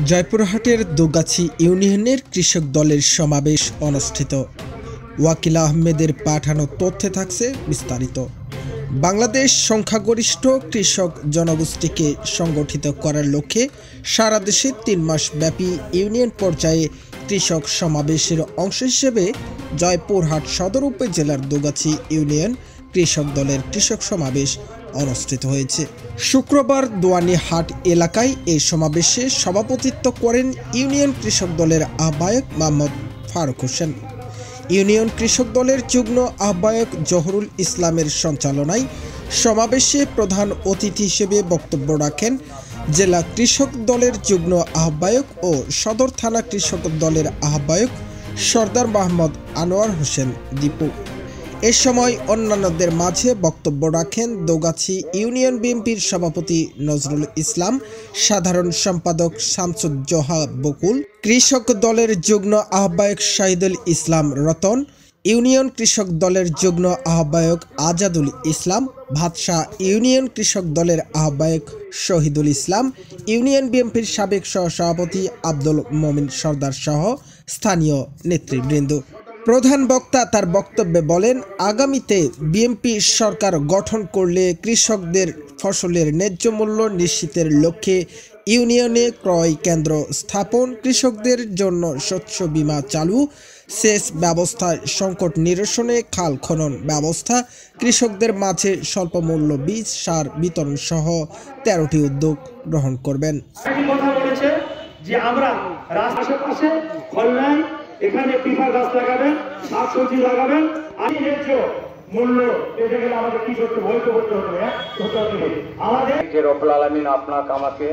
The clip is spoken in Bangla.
জয়পুরহাটের দোগাছি ইউনিয়নের কৃষক দলের সমাবেশ অনুষ্ঠিত। ওয়াকিল আহমেদের পাঠানো তথ্যে থাকছে বিস্তারিত। বাংলাদেশ সংখ্যাগরিষ্ঠ কৃষক জনগোষ্ঠীকে সংগঠিত করার লক্ষ্যে সারা দেশে ৩ মাস ব্যাপী ইউনিয়ন পর্যায়ে কৃষক সমাবেশের অংশ হিসেবে জয়পুরহাট সদর উপজেলার দোগাছি ইউনিয়ন কৃষক দলের কৃষক সমাবেশ অনুষ্ঠিত হয়েছে। শুক্রবার দোয়ানীহাট এলাকায় এই সমাবেশে সভাপতিত্ব করেন ইউনিয়ন কৃষক দলের আহ্বায়ক মোহাম্মদ ফারুক হোসেন। ইউনিয়ন কৃষক দলের যুগ্ম আহ্বায়ক জহুরুল ইসলামের সঞ্চালনায় সমাবেশে প্রধান অতিথি হিসেবে বক্তব্য রাখেন জেলা কৃষক দলের যুগ্ম আহ্বায়ক ও সদর থানা কৃষক দলের আহ্বায়ক সরদার মোহাম্মদ আনোয়ার হোসেন দীপু। এ সময় অন্যান্যদের মাঝে বক্তব্য রাখেন দোগাছি ইউনিয়ন বিএনপির সভাপতি নজরুল ইসলাম, সাধারণ সম্পাদক শামসুজ্জোহা বকুল, কৃষক দলের যুগ্ম আহ্বায়ক শাহিদুল ইসলাম রতন, ইউনিয়ন কৃষক দলের যুগ্ম আহ্বায়ক আজাদুল ইসলাম, ভাতশা ইউনিয়ন কৃষক দলের আহ্বায়ক শহীদুল ইসলাম, ইউনিয়ন বিএনপির সাবেক সহসভাপতি আব্দুল মমিন সর্দার সহ স্থানীয় নেতৃবৃন্দ। প্রধান বক্তা তার বক্তব্যে বলেন, আগামীতে বিএনপি সরকার গঠন করলে কৃষকদের ফসলের ন্যায্য মূল্য নিশ্চিতের লক্ষ্যে ইউনিয়নে ক্রয় কেন্দ্র স্থাপন, কৃষকদের জন্য শস্য বীমা চালু, সেচ ব্যবস্থায় সংকট নিরসনে খাল খনন ব্যবস্থা, কৃষকদের মাঝে স্বল্পমূল্য বীজ সার বিতরণ সহ 13টি উদ্যোগ গ্রহণ করবেন। এখানে পিফা গাছ লাগাবেন, শাকসবজি লাগাবেন, আমি ন্যায্য মূল্য পেতে গেলে আমাদের কি করতে হতে হবে আমাদের রব্বুল আলামিন আপনাকে আমাকে